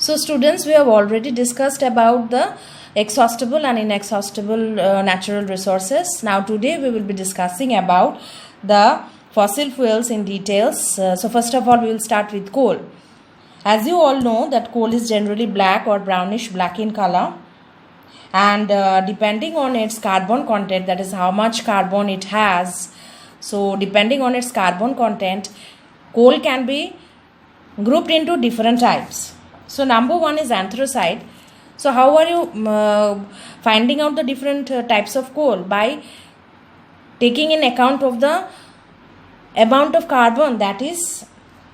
So students, we have already discussed about the exhaustible and inexhaustible natural resources. Now today we will be discussing about the fossil fuels in details. So first of all, we will start with coal. As you all know that coal is generally black or brownish black in color, and depending on its carbon content, that is how much carbon it has, so depending on its carbon content, coal can be grouped into different types. So number one is anthracite. So how are you finding out the different types of coal? By taking in account of the amount of carbon that is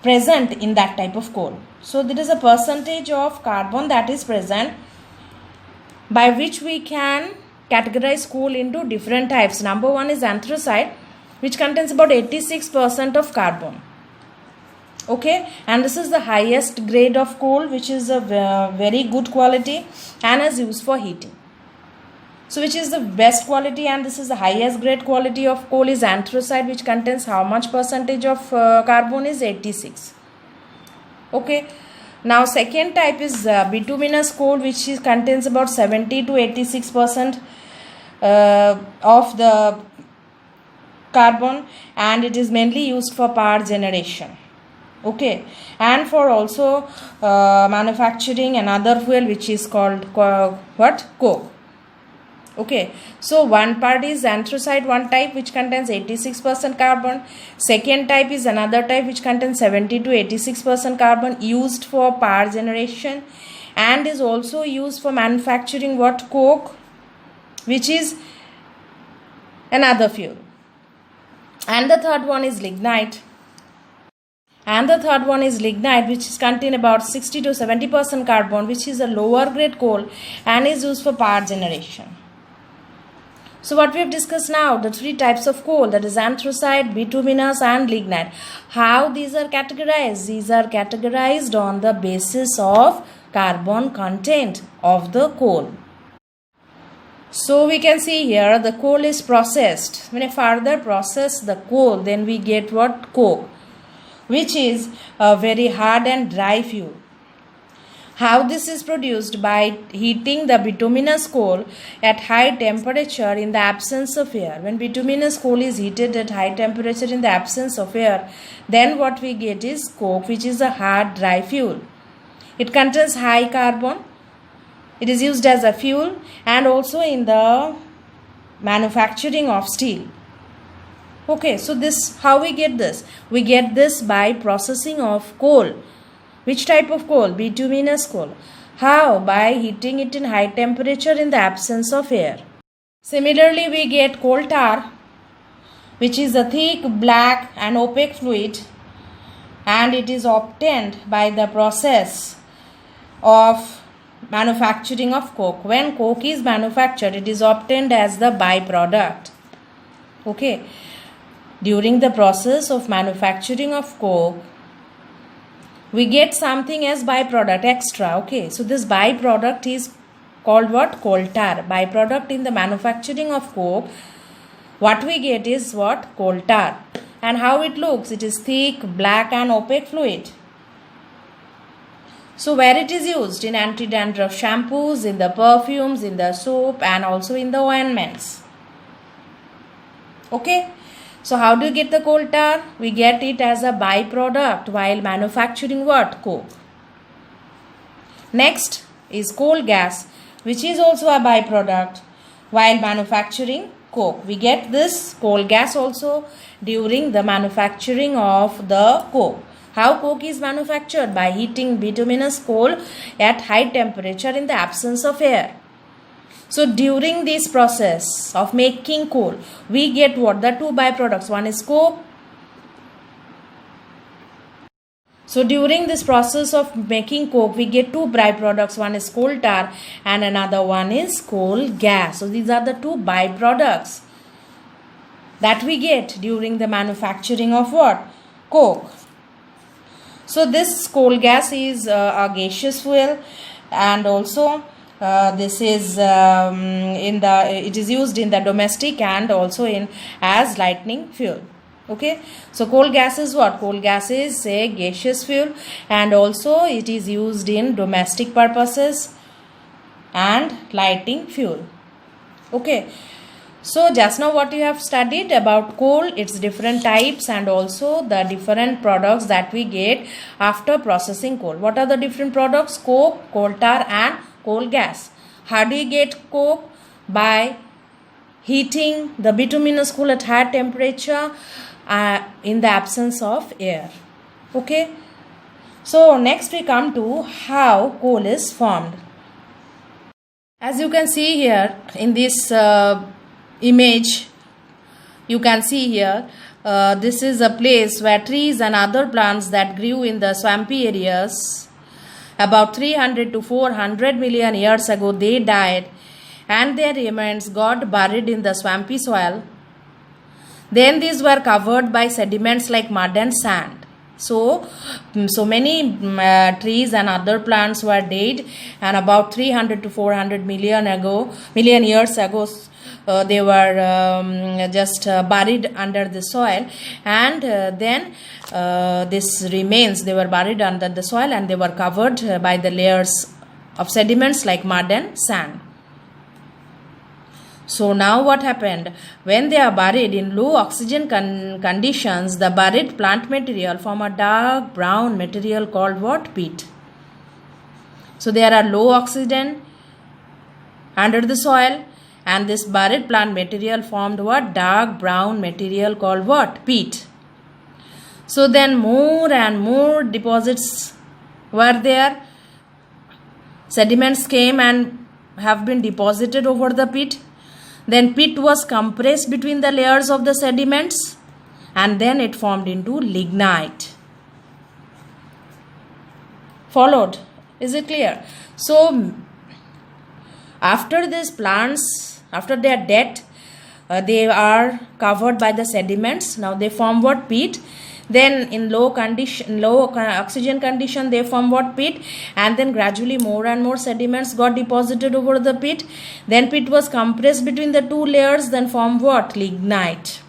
present in that type of coal. So there is a percentage of carbon that is present, by which we can categorize coal into different types. Number one is anthracite, which contains about 86% of carbon. Okay, and this is the highest grade of coal, which is a very good quality and is used for heating. So which is the best quality and this is the highest grade quality of coal is anthracite, which contains how much percentage of carbon is 86. Okay, now second type is bituminous coal, which contains about 70 to 86% of the carbon, and it is mainly used for power generation. Okay, and for also manufacturing another fuel which is called coke. Okay, so one part is anthracite, one type which contains 86% carbon. Second type is another type which contains 70 to 86% carbon, used for power generation and is also used for manufacturing coke, which is another fuel. And the third one is lignite. Which is contain about 60 to 70% carbon, which is a lower grade coal and is used for power generation. So what we have discussed now, the three types of coal, that is anthracite, bituminous and lignite. How these are categorized? These are categorized on the basis of carbon content of the coal. So we can see here the coal is processed. When I further process the coal, then we get coke, which is a very hard and dry fuel. How this is produced? By heating the bituminous coal at high temperature in the absence of air. When bituminous coal is heated at high temperature in the absence of air, then what we get is coke, which is a hard dry fuel. It contains high carbon. It is used as a fuel and also in the manufacturing of steel. Okay, so this, how we get this? We get this by processing of coal. Which type of coal? Bituminous coal. How? By heating it in high temperature in the absence of air. Similarly, we get coal tar, which is a thick, black and opaque fluid, and it is obtained by the process of manufacturing of coke. When coke is manufactured, it is obtained as the byproduct. Okay. During the process of manufacturing of coke, we get something as byproduct extra. Okay, so this byproduct is called coal tar. Byproduct in the manufacturing of coke, what we get is coal tar. And how it looks? It is thick, black and opaque fluid. So where it is used? In anti-dandruff shampoos, in the perfumes, in the soap and also in the ointments. Okay. So how do you get the coal tar? We get it as a byproduct while manufacturing coke. Next is coal gas, which is also a byproduct while manufacturing coke. We get this coal gas also during the manufacturing of the coke. How coke is manufactured? By heating bituminous coal at high temperature in the absence of air. So during this process of making coal, we get the two byproducts. One is coke. So during this process of making coke, we get two byproducts. One is coal tar and another one is coal gas. So these are the two byproducts that we get during the manufacturing of coke. So this coal gas is a gaseous fuel, and also this is it is used in the domestic and also as lightning fuel. Okay, so coal gas is what? Coal gas is a gaseous fuel, and also it is used in domestic purposes and lighting fuel. Okay, so just now what you have studied about coal, its different types, and also the different products that we get after processing coal. What are the different products? Coke, coal tar, and coal gas. How do you get coke? By heating the bituminous coal at high temperature in the absence of air. Okay, so next we come to how coal is formed. As you can see here in this image, you can see here this is a place where trees and other plants that grew in the swampy areas about 300 to 400 million years ago, they died and their remains got buried in the swampy soil. Then these were covered by sediments like mud and sand. So many trees and other plants were dead, and about 300 to 400 million years ago, they were just buried under the soil, and then this remains, they were buried under the soil and they were covered by the layers of sediments like mud and sand. So now what happened? When they are buried in low oxygen conditions, the buried plant material form a dark brown material called what? Peat. So there are low oxygen under the soil, and this buried plant material formed what? Dark brown material called what? Peat. So then more and more deposits were there. Sediments came and have been deposited over the peat. Then peat was compressed between the layers of the sediments, and then it formed into lignite. Followed? Is it clear? So after these plants, after their death, they are covered by the sediments. Now they form what? Peat. Then in low oxygen condition, they form what? Peat. And then gradually more and more sediments got deposited over the peat. Then peat was compressed between the two layers, then form what? Lignite.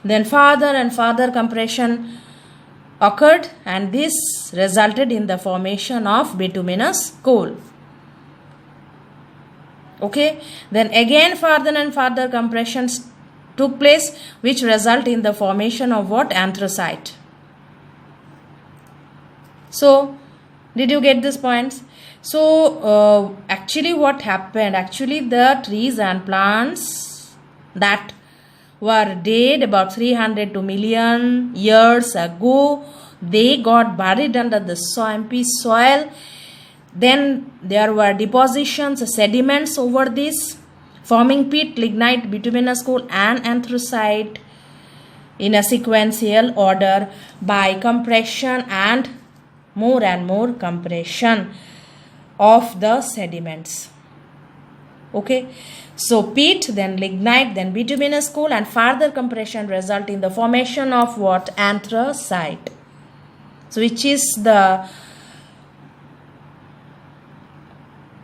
Then further and further compression occurred, and this resulted in the formation of bituminous coal. Okay, then again further and further compressions took place, which result in the formation of what? Anthracite. So did you get these points? So actually what happened? Actually the trees and plants that were dead about 300 to million years ago, they got buried under the swampy soil. Then there were depositions, sediments over this, forming peat, lignite, bituminous coal and anthracite in a sequential order by compression and more compression of the sediments. Okay, so peat, then lignite, then bituminous coal, and further compression result in the formation of what? Anthracite. So which is the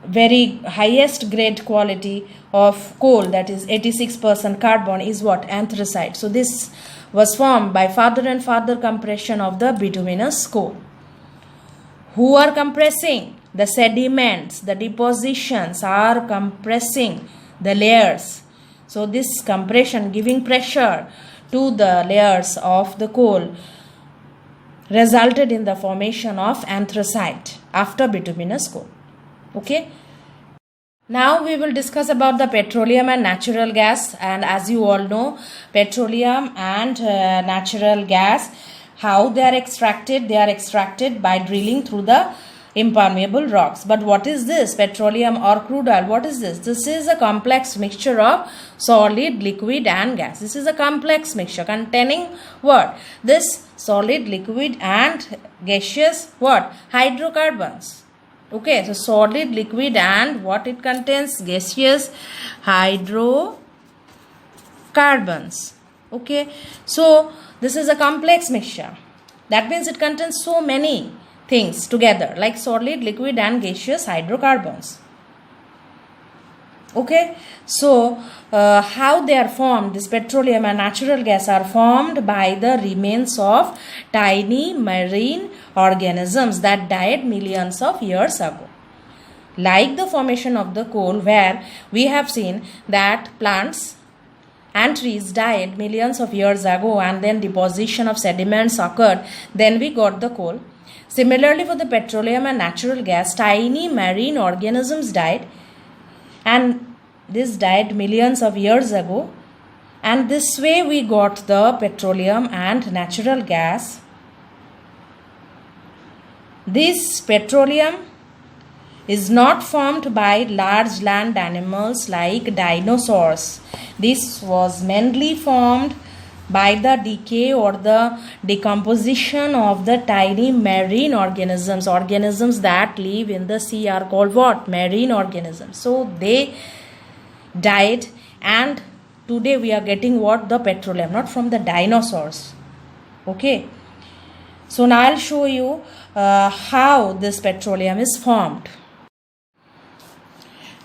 very highest grade quality of coal, that is 86% carbon, is what? Anthracite. So this was formed by further and further compression of the bituminous coal. Who are compressing? The sediments, the depositions are compressing the layers. So this compression, giving pressure to the layers of the coal, resulted in the formation of anthracite after bituminous coal. Okay, now we will discuss about the petroleum and natural gas. And as you all know, petroleum and natural gas, how they are extracted? They are extracted by drilling through the impermeable rocks. But what is this? Petroleum or crude oil, what is this? This is a complex mixture of solid, liquid and gas. This is a complex mixture containing what? This solid, liquid and gaseous what? Hydrocarbons. Okay, so solid, liquid and what it contains? Gaseous hydrocarbons. Okay, so this is a complex mixture. That means it contains so many things together, like solid, liquid and gaseous hydrocarbons. Okay, so how they are formed? This petroleum and natural gas are formed by the remains of tiny marine organisms that died millions of years ago. Like the formation of the coal, where we have seen that plants and trees died millions of years ago and then deposition of sediments occurred, then we got the coal. Similarly, for the petroleum and natural gas, tiny marine organisms died, and this died millions of years ago, and this way we got the petroleum and natural gas. This petroleum is not formed by large land animals like dinosaurs. This was mainly formed by the decay or the decomposition of the tiny marine organisms. Organisms that live in the sea are called what? Marine organisms. So they died, and today we are getting what? The petroleum, not from the dinosaurs. Okay. So now I'll show you how this petroleum is formed.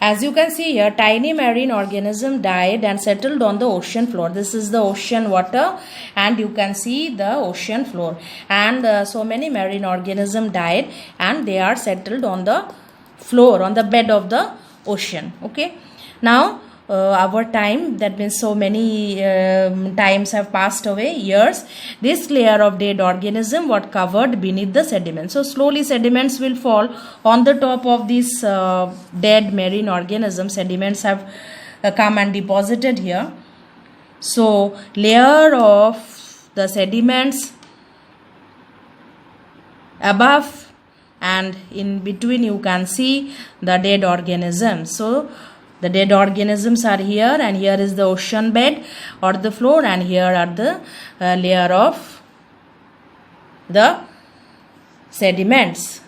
As you can see here, tiny marine organism died and settled on the ocean floor. This is the ocean water, and you can see the ocean floor. And so many marine organism died and they are settled on the floor, on the bed of the ocean. Okay. Now, our time, that means so many times have passed away, years, this layer of dead organism what covered beneath the sediment. So slowly sediments will fall on the top of these dead marine organisms. Sediments have come and deposited here. So layer of the sediments above, and in between you can see the dead organisms. So the dead organisms are here, and here is the ocean bed or the floor, and here are the layer of the sediments.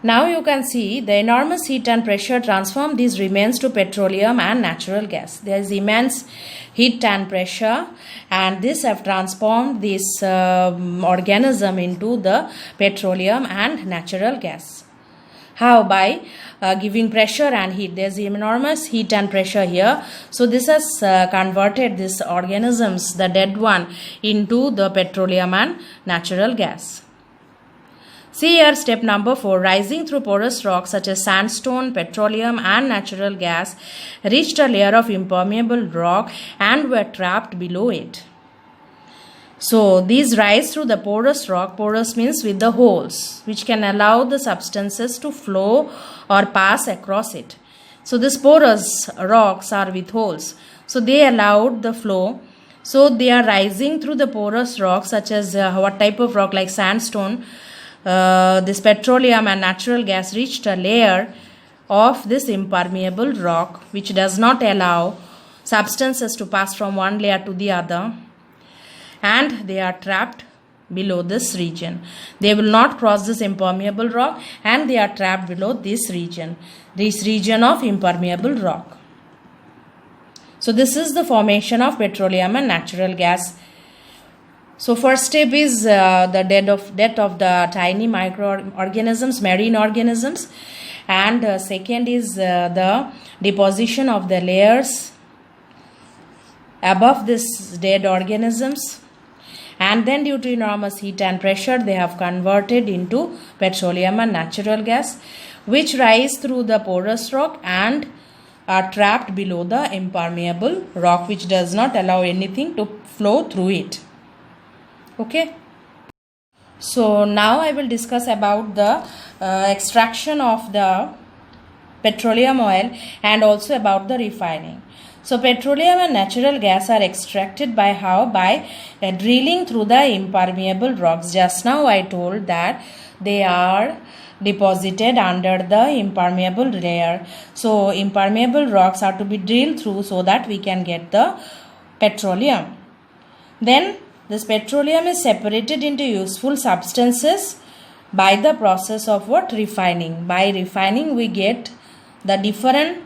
Now you can see the enormous heat and pressure transform these remains to petroleum and natural gas. There is immense heat and pressure, and this have transformed this organism into the petroleum and natural gas. How? By giving pressure and heat. There is enormous heat and pressure here. So this has converted these organisms, the dead one, into the petroleum and natural gas. See here step number 4. Rising through porous rocks such as sandstone, petroleum and natural gas reached a layer of impermeable rock and were trapped below it. So these rise through the porous rock. Porous means with the holes, which can allow the substances to flow or pass across it. So these porous rocks are with holes. So they allowed the flow. So they are rising through the porous rock, such as what type of rock? Like sandstone. This petroleum and natural gas reached a layer of this impermeable rock, which does not allow substances to pass from one layer to the other, and they are trapped below this region. They will not cross this impermeable rock, and they are trapped below this region of impermeable rock. So this is the formation of petroleum and natural gas. So first step is the death of the tiny microorganisms, marine organisms, and second is the deposition of the layers above this dead organisms, and then due to enormous heat and pressure they have converted into petroleum and natural gas, which rise through the porous rock and are trapped below the impermeable rock, which does not allow anything to flow through it. Okay. So now I will discuss about the extraction of the petroleum oil and also about the refining. So petroleum and natural gas are extracted by how? By drilling through the impermeable rocks. Just now I told that they are deposited under the impermeable layer. So impermeable rocks are to be drilled through so that we can get the petroleum. Then this petroleum is separated into useful substances by the process of what? Refining. By refining we get the different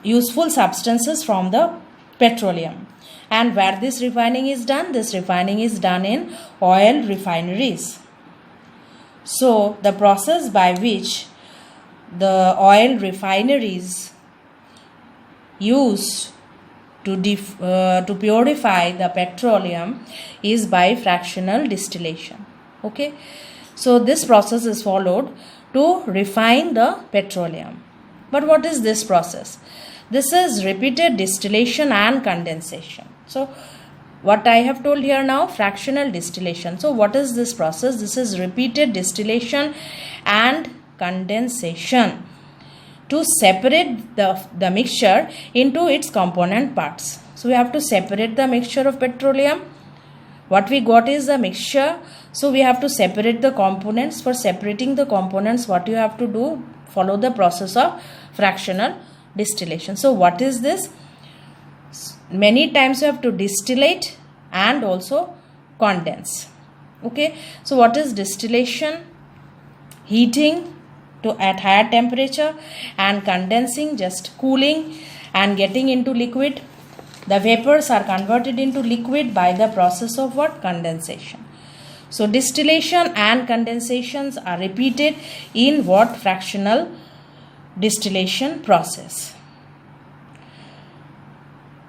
useful substances from the petroleum. And where this refining is done? This refining is done in oil refineries. So the process by which the oil refineries used to purify the petroleum is by fractional distillation. Okay, so this process is followed to refine the petroleum. But what is this process? This is repeated distillation and condensation. So what I have told here now, fractional distillation. So what is this process? This is repeated distillation and condensation to separate the mixture into its component parts. So we have to separate the mixture of petroleum. What we got is the mixture. So we have to separate the components. For separating the components, what you have to do? Follow the process of fractional distillation. So what is this? Many times you have to distillate and also condense. Okay, so what is distillation? Heating at higher temperature, and condensing, just cooling and getting into liquid. The vapors are converted into liquid by the process of what? Condensation. So distillation and condensations are repeated in what? Fractional distillation process.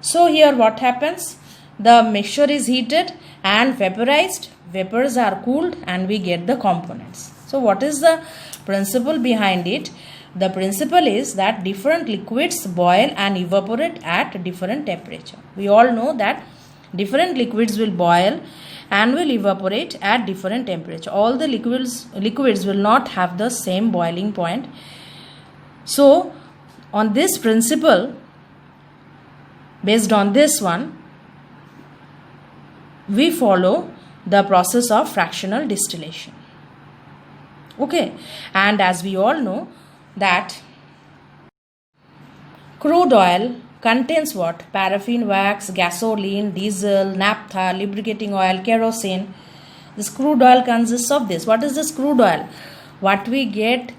So here what happens? The mixture is heated and vaporized, vapors are cooled, and we get the components. So what is the principle behind it? The principle is that different liquids boil and evaporate at different temperature. We all know that different liquids will boil and will evaporate at different temperature. All the liquids will not have the same boiling point. So on this principle, based on this one, we follow the process of fractional distillation. Okay, and as we all know that crude oil contains what? Paraffin wax, gasoline, diesel, naphtha, lubricating oil, kerosene. This crude oil consists of this. What is this crude oil? What we get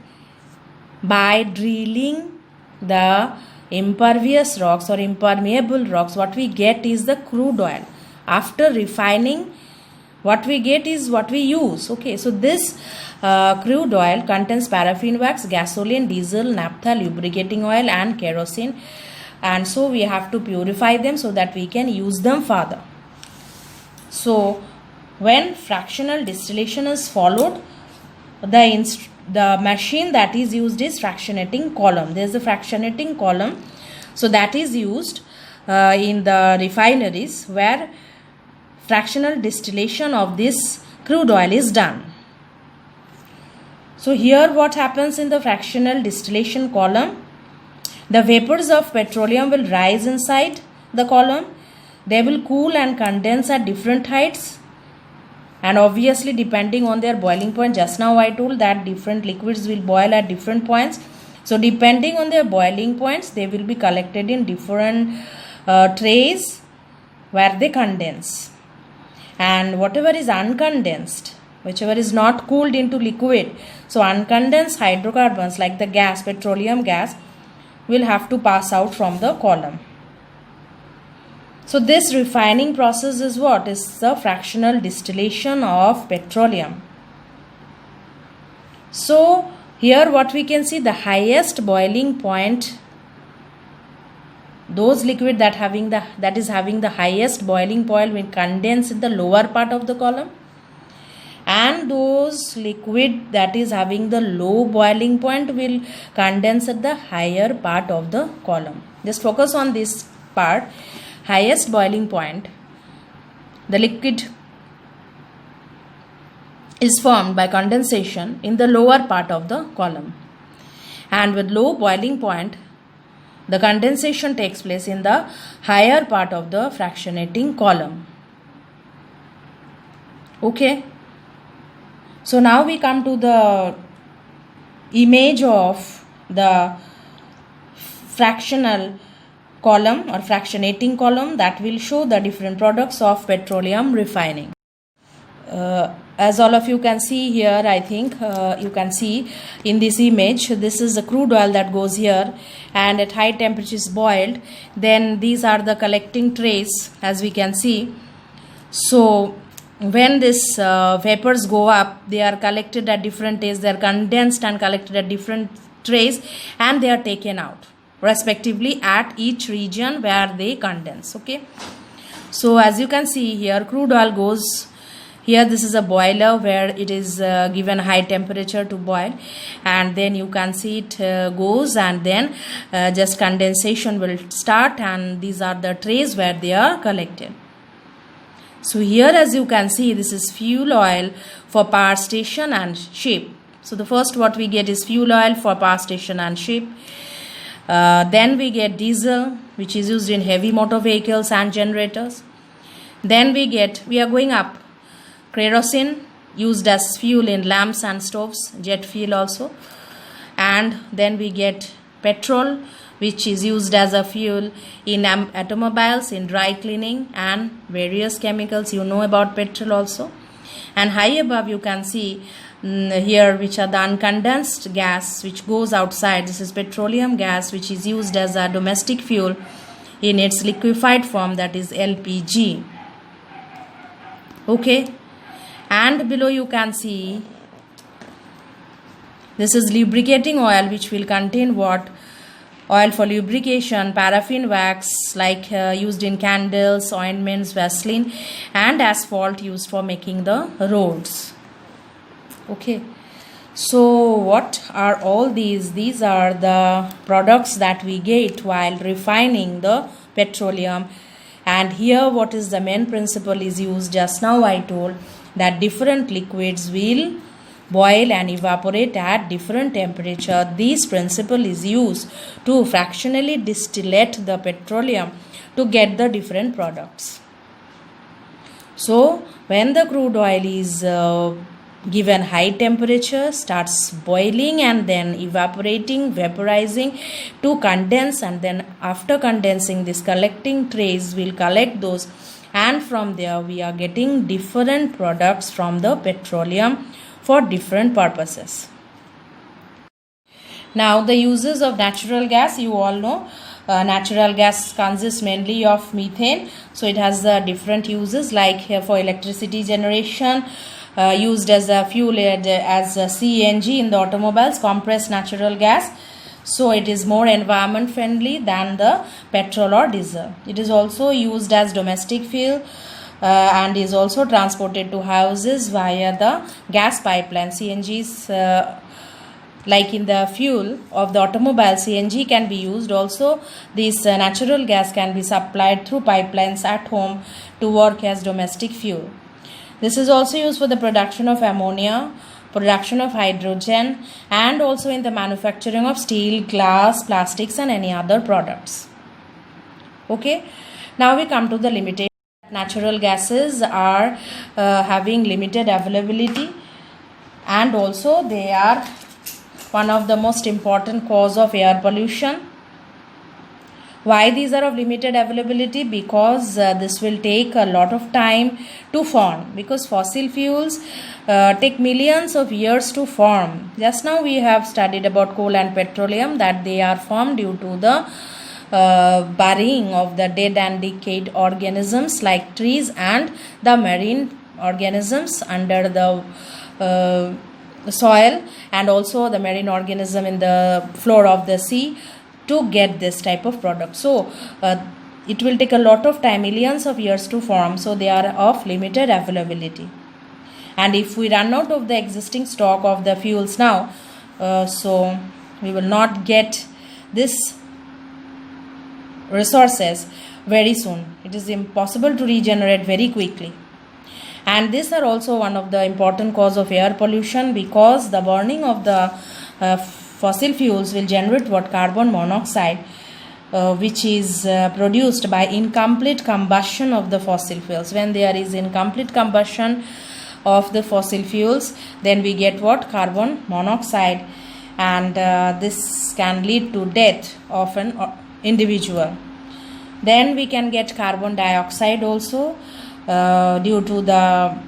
by drilling the impervious rocks or impermeable rocks, what we get is the crude oil. After refining, what we get is what we use. Okay, so this crude oil contains paraffin wax, gasoline, diesel, naphtha, lubricating oil and kerosene, and so we have to purify them so that we can use them further. So when fractional distillation is followed, the machine that is used is fractionating column. There is a fractionating column, so that is used in the refineries where fractional distillation of this crude oil is done. So here what happens in the fractional distillation column? The vapors of petroleum will rise inside the column. They will cool and condense at different heights, and obviously depending on their boiling point. Just now I told that different liquids will boil at different points. So depending on their boiling points, they will be collected in different trays where they condense. And whatever is uncondensed, whichever is not cooled into liquid, so uncondensed hydrocarbons like the gas, petroleum gas, will have to pass out from the column. So this refining process is what? Is the fractional distillation of petroleum. So here what we can see, the highest boiling point, those liquid that is having the highest boiling point will condense in the lower part of the column, and those liquid that is having the low boiling point will condense at the higher part of the column. Just focus on this part. Highest boiling point, the liquid is formed by condensation in the lower part of the column, and with low boiling point, the condensation takes place in the higher part of the fractionating column. Okay, so now we come to the image of the fractional column or fractionating column that will show the different products of petroleum refining. As all of you can see here, I think you can see in this image, this is the crude oil that goes here and at high temperature is boiled. Then these are the collecting trays, as we can see. So when this vapors go up, they are collected at different trays, they are condensed and collected at different trays, and they are taken out respectively at each region where they condense. Okay, so as you can see here, crude oil goes here. This is a boiler where it is given high temperature to boil, and then you can see it goes, and then just condensation will start, and these are the trays where they are collected. So here, as you can see, this is fuel oil for power station and ship. So the first what we get is fuel oil for power station and ship. Then we get diesel, which is used in heavy motor vehicles and generators. Then we are going up, kerosene, used as fuel in lamps and stoves, jet fuel also. And then we get petrol, which is used as a fuel in automobiles, in dry cleaning, and various chemicals. You know about petrol also. And high above you can see here, which are the uncondensed gas which goes outside. This is petroleum gas, which is used as a domestic fuel in its liquefied form, that is LPG. Okay, and below you can see this is lubricating oil, which will contain what? Oil for lubrication, paraffin wax like used in candles, ointments, Vaseline, and asphalt used for making the roads. Okay, so what are all these? These are the products that we get while refining the petroleum. And here what is the main principle is used. Just now I told that different liquids will boil and evaporate at different temperature. This principle is used to fractionally distillate the petroleum to get the different products. So when the crude oil is given high temperature, starts boiling and then evaporating, vaporizing to condense, and then after condensing, this collecting trays will collect those, and from there we are getting different products from the petroleum for different purposes. Now the uses of natural gas, you all know natural gas consists mainly of methane. So it has different uses, like here for electricity generation, used as a fuel, as a CNG in the automobiles, compressed natural gas. So it is more environment friendly than the petrol or diesel. It is also used as domestic fuel and is also transported to houses via the gas pipeline. CNGs, like in the fuel of the automobile, CNG can be used. Also this natural gas can be supplied through pipelines at home to work as domestic fuel. This is also used for the production of ammonia, production of hydrogen, and also in the manufacturing of steel, glass, plastics, and any other products. Okay, now we come to the limitation. Natural gases are having limited availability, and also they are one of the most important cause of air pollution. Why these are of limited availability? Because this will take a lot of time to form, because fossil fuels take millions of years to form. Just now we have studied about coal and petroleum, that they are formed due to the burying of the dead and decayed organisms like trees and the marine organisms under the soil, and also the marine organism in the floor of the sea, to get this type of product. So it will take a lot of time, millions of years to form. So they are of limited availability. And if we run out of the existing stock of the fuels now, so we will not get this resources very soon. It is impossible to regenerate very quickly. And these are also one of the important cause of air pollution, because the burning of the fossil fuels will generate what? Carbon monoxide, which is produced by incomplete combustion of the fossil fuels. When there is incomplete combustion of the fossil fuels, then we get what? Carbon monoxide, and this can lead to death of an individual. Then we can get carbon dioxide also, due to the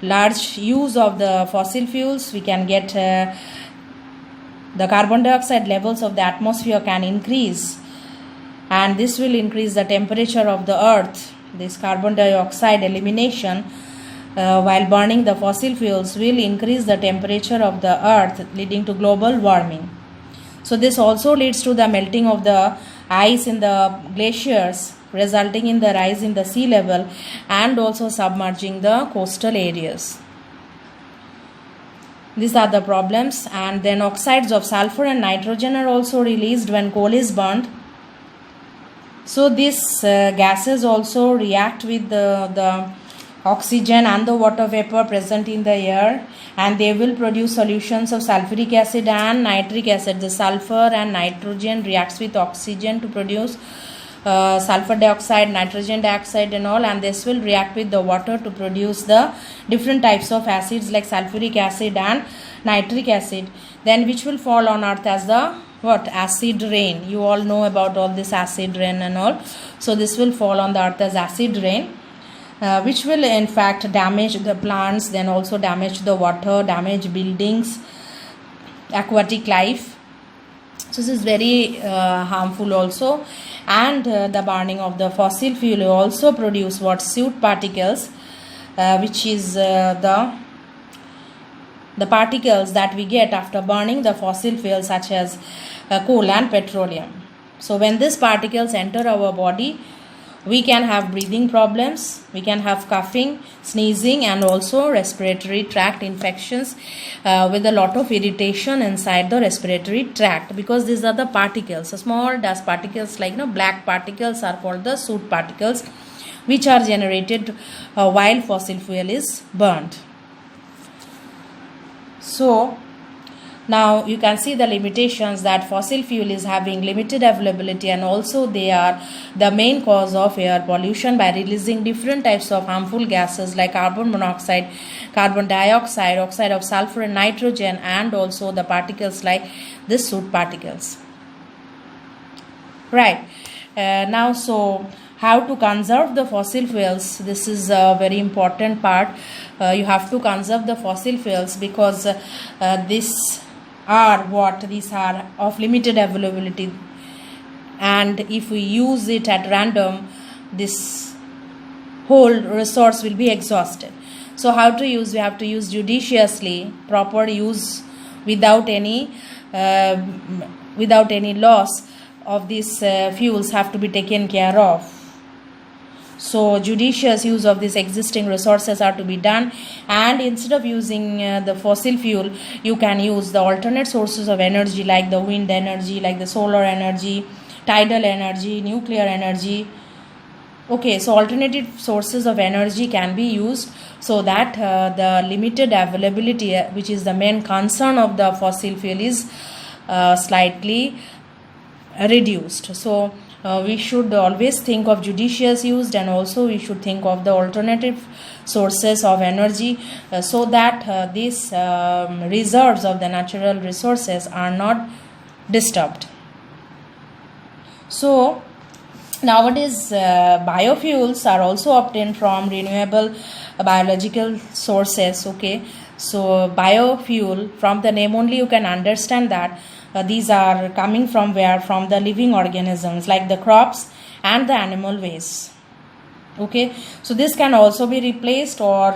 large use of the fossil fuels. We can get the carbon dioxide levels of the atmosphere can increase, and this will increase the temperature of the earth, this carbon dioxide elimination while burning the fossil fuels will increase the temperature of the earth, leading to global warming. So this also leads to the melting of the ice in the glaciers, resulting in the rise in the sea level and also submerging the coastal areas. These are the problems. And then oxides of sulfur and nitrogen are also released when coal is burned. So these gases also react with the oxygen and the water vapor present in the air, and they will produce solutions of sulfuric acid and nitric acid. The sulfur and nitrogen reacts with oxygen to produce sulfur dioxide, nitrogen dioxide and all, and this will react with the water to produce the different types of acids like sulfuric acid and nitric acid, then which will fall on earth as the acid rain. You all know about all this acid rain and all. So this will fall on the earth as acid rain, which will in fact damage the plants, then also damage the water, damage buildings, aquatic life. So this is very harmful also. And the burning of the fossil fuel will also produce soot particles, which is the particles that we get after burning the fossil fuels such as coal and petroleum. So when these particles enter our body, we can have breathing problems, we can have coughing, sneezing and also respiratory tract infections with a lot of irritation inside the respiratory tract, because these are the particles. So small dust particles like black particles are called the soot particles, which are generated while fossil fuel is burnt. So now you can see the limitations that fossil fuel is having limited availability, and also they are the main cause of air pollution by releasing different types of harmful gases like carbon monoxide, carbon dioxide, oxide of sulfur and nitrogen, and also the particles like the soot particles. Right. Now, so how to conserve the fossil fuels? This is a very important part. You have to conserve the fossil fuels because these are of limited availability, and if we use it at random, this whole resource will be exhausted. So how to use? We have to use judiciously. Proper use without any loss of these fuels have to be taken care of. So judicious use of these existing resources are to be done, and instead of using the fossil fuel, you can use the alternate sources of energy like the wind energy, like the solar energy, tidal energy, nuclear energy. Okay, so alternative sources of energy can be used so that the limited availability, which is the main concern of the fossil fuel, is slightly reduced. So we should always think of judicious use, and also we should think of the alternative sources of energy so that these reserves of the natural resources are not disturbed. So nowadays biofuels are also obtained from renewable biological sources. Okay, so biofuel, from the name only you can understand that these are coming from where? From the living organisms like the crops and the animal waste. Okay, so this can also be replaced, or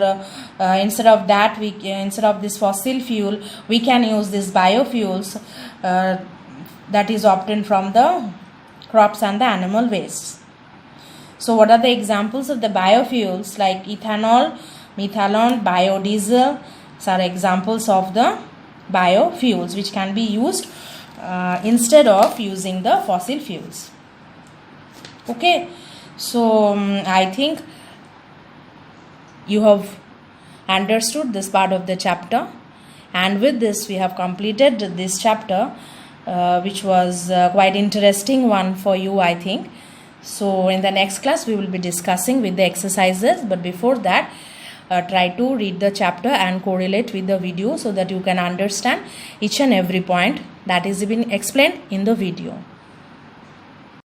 instead of that, instead of this fossil fuel, we can use these biofuels that is obtained from the crops and the animal waste. So what are the examples of the biofuels? Like ethanol, methanol, biodiesel are examples of the biofuels which can be used instead of using the fossil fuels. Okay, so I think you have understood this part of the chapter, and with this we have completed this chapter, which was quite interesting one for you, I think. So in the next class we will be discussing with the exercises, but before that try to read the chapter and correlate with the video so that you can understand each and every point that is been explained in the video.